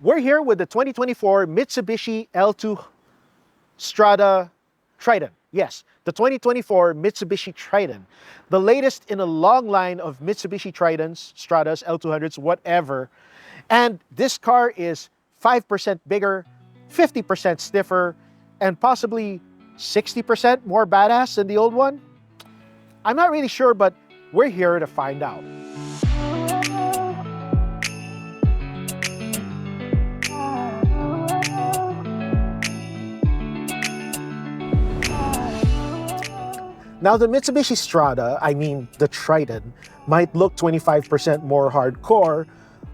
We're here with the 2024 Mitsubishi L2 Strada Triton. Yes, the 2024 Mitsubishi Triton. The latest in a long line of Mitsubishi Tritons, Stradas, L200s, whatever. And this car is 5% bigger, 50% stiffer, and possibly 60% more badass than the old one? I'm not really sure, but we're here to find out. Now, the Mitsubishi Strada, I mean the Triton, might look 25% more hardcore,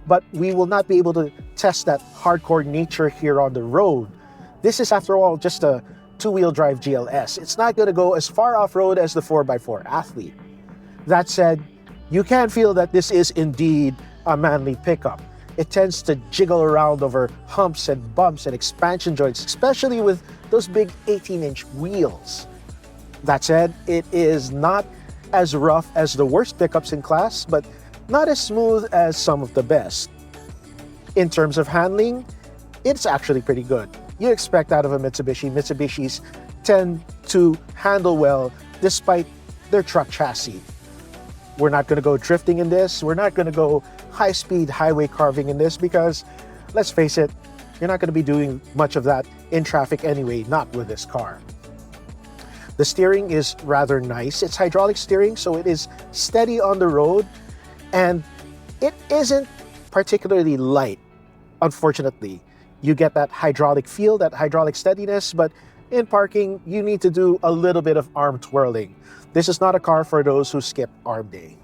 but we will not be able to test that hardcore nature here on the road. This is, after all, just a two-wheel drive GLS. It's not going to go as far off-road as the 4x4 Athlete. That said, you can feel that this is indeed a manly pickup. It tends to jiggle around over humps and bumps and expansion joints, especially with those big 18-inch wheels. That said, it is not as rough as the worst pickups in class, but not as smooth as some of the best. In terms of handling, it's actually pretty good. You expect out of a Mitsubishi. Mitsubishis tend to handle well despite their truck chassis. We're not going to go drifting in this. We're not going to go high-speed highway carving in this because, let's face it, you're not going to be doing much of that in traffic anyway, not with this car. The steering is rather nice. It's hydraulic steering, so it is steady on the road, and it isn't particularly light, unfortunately. You get that hydraulic feel, that hydraulic steadiness, but in parking, you need to do a little bit of arm twirling. This is not a car for those who skip arm day.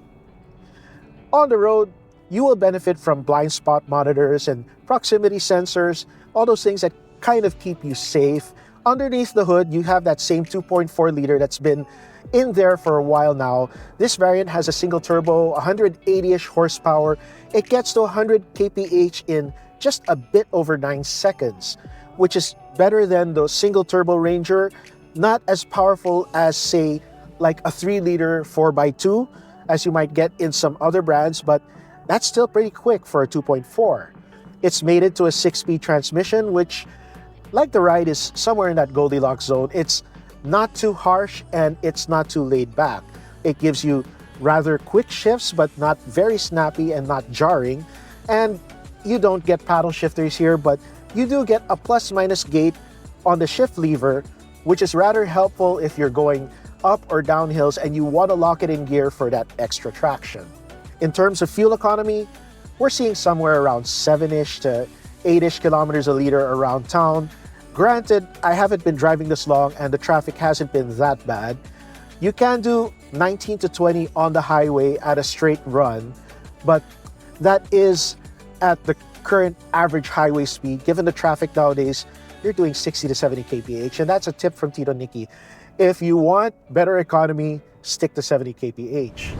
On the road, you will benefit from blind spot monitors and proximity sensors, all those things that kind of keep you safe. Underneath the hood, you have that same 2.4 liter that's been in there for a while now. This variant has a single turbo, 180-ish horsepower. It gets to 100 kph in just a bit over 9 seconds, which is better than the single turbo Ranger. Not as powerful as, say, like a 3-liter 4x2, as you might get in some other brands, but that's still pretty quick for a 2.4. It's mated to a 6-speed transmission, which, like the ride, is somewhere in that Goldilocks zone. It's not too harsh and it's not too laid back. It gives you rather quick shifts, but not very snappy and not jarring. And you don't get paddle shifters here, but you do get a plus-minus gate on the shift lever, which is rather helpful if you're going up or down hills and you want to lock it in gear for that extra traction. In terms of fuel economy, we're seeing somewhere around 7-ish to 8-ish kilometers a liter around town. Granted, I haven't been driving this long and the traffic hasn't been that bad. You can do 19 to 20 on the highway at a straight run, but that is at the current average highway speed. Given the traffic nowadays, you're doing 60 to 70 kph, and that's a tip from Tito Niky. If you want better economy, stick to 70 kph.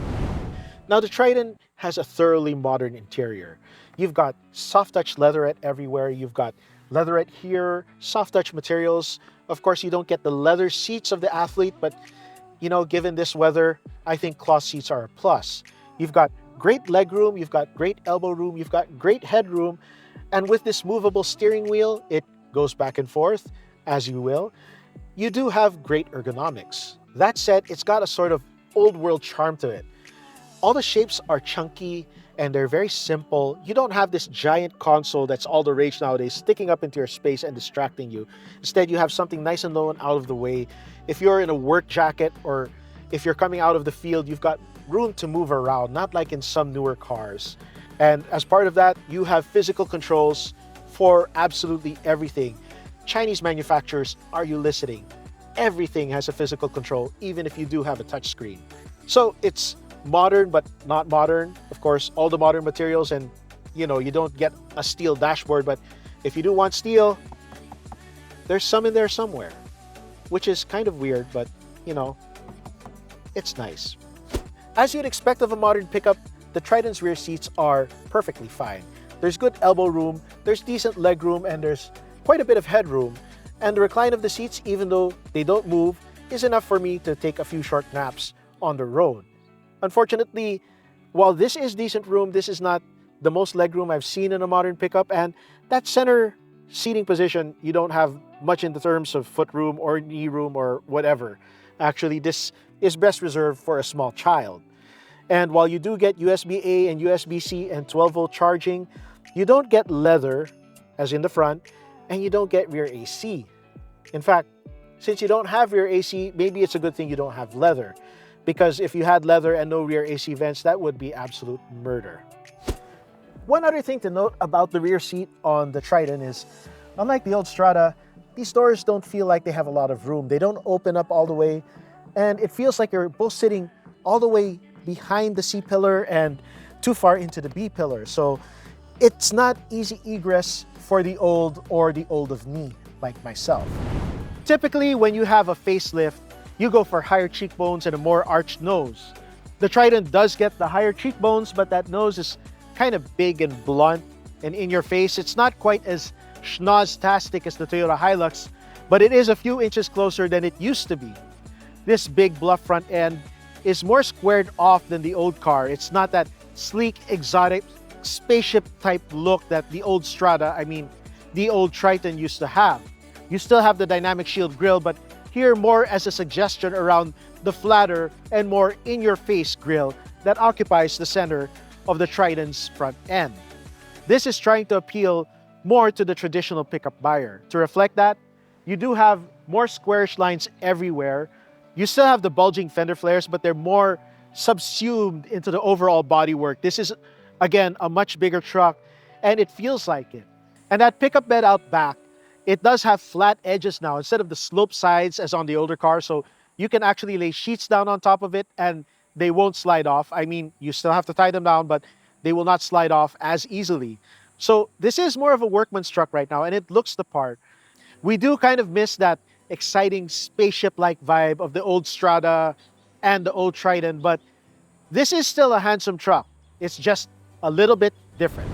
Now, the Triton has a thoroughly modern interior. You've got soft touch leatherette everywhere. You've got leatherette here, soft touch materials. Of course, you don't get the leather seats of the Athlete, but you know, given this weather, I think cloth seats are a plus. You've got great leg room, you've got great elbow room, you've got great headroom, and with this movable steering wheel, it goes back and forth as you will. You do have great ergonomics. That said, it's got a sort of old world charm to it. All the shapes are chunky and they're very simple. You don't have this giant console that's all the rage nowadays sticking up into your space and distracting you. Instead, you have something nice and low and out of the way. If you're in a work jacket or if you're coming out of the field, you've got room to move around, not like in some newer cars. And as part of that, you have physical controls for absolutely everything. Chinese manufacturers, are you listening? Everything has a physical control, even if you do have a touchscreen. So it's modern, but not modern. Of course, all the modern materials, and you know, you don't get a steel dashboard, but if you do want steel, there's some in there somewhere, which is kind of weird, but you know, it's nice. As you'd expect of a modern pickup, the Triton's rear seats are perfectly fine. There's good elbow room, there's decent leg room, and there's quite a bit of headroom. And the recline of the seats, even though they don't move, is enough for me to take a few short naps on the road. Unfortunately, while this is decent room, this is not the most legroom I've seen in a modern pickup, and that center seating position, you don't have much in the terms of foot room or knee room or whatever. Actually, this is best reserved for a small child. And while you do get USB-A and USB-C and 12-volt charging, you don't get leather, as in the front, and you don't get rear AC. In fact, since you don't have rear AC, maybe it's a good thing you don't have leather, because if you had leather and no rear AC vents, that would be absolute murder. One other thing to note about the rear seat on the Triton is, unlike the old Strada, these doors don't feel like they have a lot of room. They don't open up all the way, and it feels like you're both sitting all the way behind the C pillar and too far into the B pillar. So it's not easy egress for the old or the old of me, like myself. Typically, when you have a facelift, you go for higher cheekbones and a more arched nose. The Triton does get the higher cheekbones, but that nose is kind of big and blunt and in your face. It's not quite as schnoz-tastic as the Toyota Hilux, but it is a few inches closer than it used to be. This big bluff front end is more squared off than the old car. It's not that sleek, exotic, spaceship type look that the old Strada, the old Triton used to have. You still have the dynamic shield grille, but here more as a suggestion around the flatter and more in-your-face grille that occupies the center of the Triton's front end. This is trying to appeal more to the traditional pickup buyer. To reflect that, you do have more squarish lines everywhere. You still have the bulging fender flares, but they're more subsumed into the overall bodywork. This is, again, a much bigger truck, and it feels like it. And that pickup bed out back, it does have flat edges now instead of the sloped sides as on the older car, so you can actually lay sheets down on top of it and they won't slide off. You still have to tie them down, but they will not slide off as easily. So this is more of a workman's truck right now, and it looks the part. We do kind of miss that exciting spaceship-like vibe of the old Strada and the old Triton, but this is still a handsome truck. It's just a little bit different.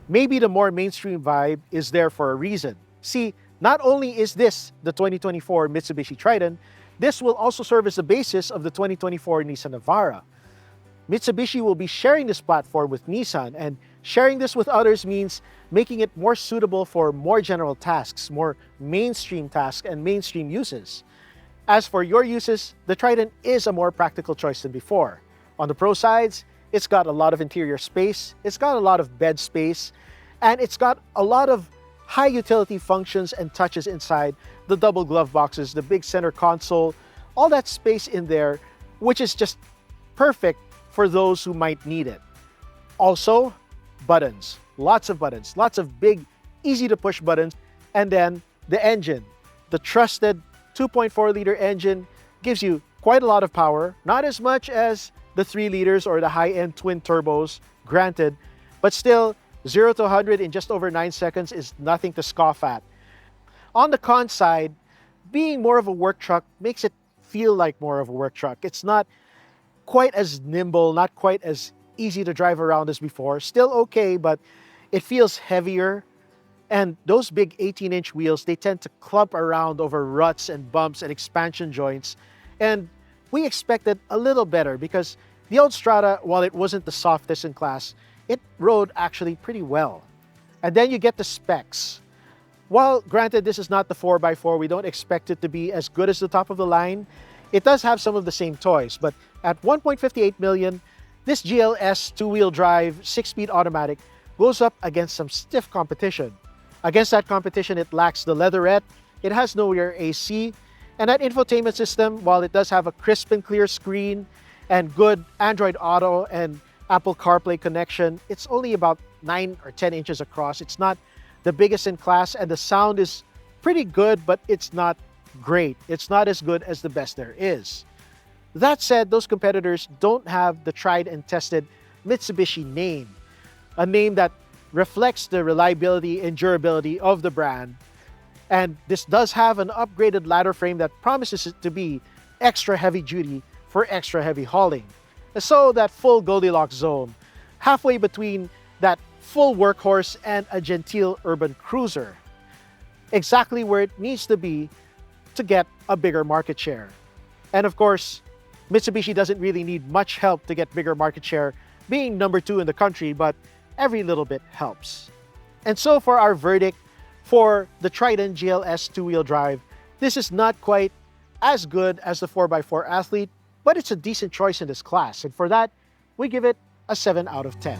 Maybe the more mainstream vibe is there for a reason. See, not only is this the 2024 Mitsubishi Triton, this will also serve as the basis of the 2024 Nissan Navara. Mitsubishi will be sharing this platform with Nissan, and sharing this with others means making it more suitable for more general tasks, more mainstream tasks and mainstream uses. As for your uses, the Triton is a more practical choice than before. On the pro sides, it's got a lot of interior space, it's got a lot of bed space, and it's got a lot of high utility functions and touches inside the double glove boxes, the big center console, all that space in there, which is just perfect for those who might need it. Also, buttons, lots of big, easy to push buttons. And then the engine, the trusted 2.4-liter engine gives you quite a lot of power, not as much as the 3 liters or the high-end twin turbos, granted, but still 0 to 100 in just over 9 seconds is nothing to scoff at. On the con side, being more of a work truck makes it feel like more of a work truck. It's not quite as nimble, not quite as easy to drive around as before. Still okay, but it feels heavier. And those big 18-inch wheels, they tend to clump around over ruts and bumps and expansion joints. And we expected a little better because the old Strada, while it wasn't the softest in class, it rode actually pretty well. And then you get the specs. While granted this is not the 4x4, we don't expect it to be as good as the top of the line. It does have some of the same toys, but at 1.58 million, this GLS two-wheel drive 6-speed automatic goes up against some stiff competition. Against that competition, it lacks the leatherette, it has no rear AC, and that infotainment system, while it does have a crisp and clear screen and good Android Auto and Apple CarPlay connection, it's only about 9 or 10 inches across. It's not the biggest in class, and the sound is pretty good, but it's not great. It's not as good as the best there is. That said, those competitors don't have the tried and tested Mitsubishi name, a name that reflects the reliability and durability of the brand. And this does have an upgraded ladder frame that promises it to be extra heavy duty for extra heavy hauling. So that full Goldilocks zone, halfway between that full workhorse and a genteel urban cruiser. Exactly where it needs to be to get a bigger market share. And of course, Mitsubishi doesn't really need much help to get bigger market share, being number 2 in the country, but every little bit helps. And so for our verdict for the Triton GLS two-wheel drive, this is not quite as good as the 4x4 Athlete, but it's a decent choice in this class. And for that, we give it a 7 out of 10.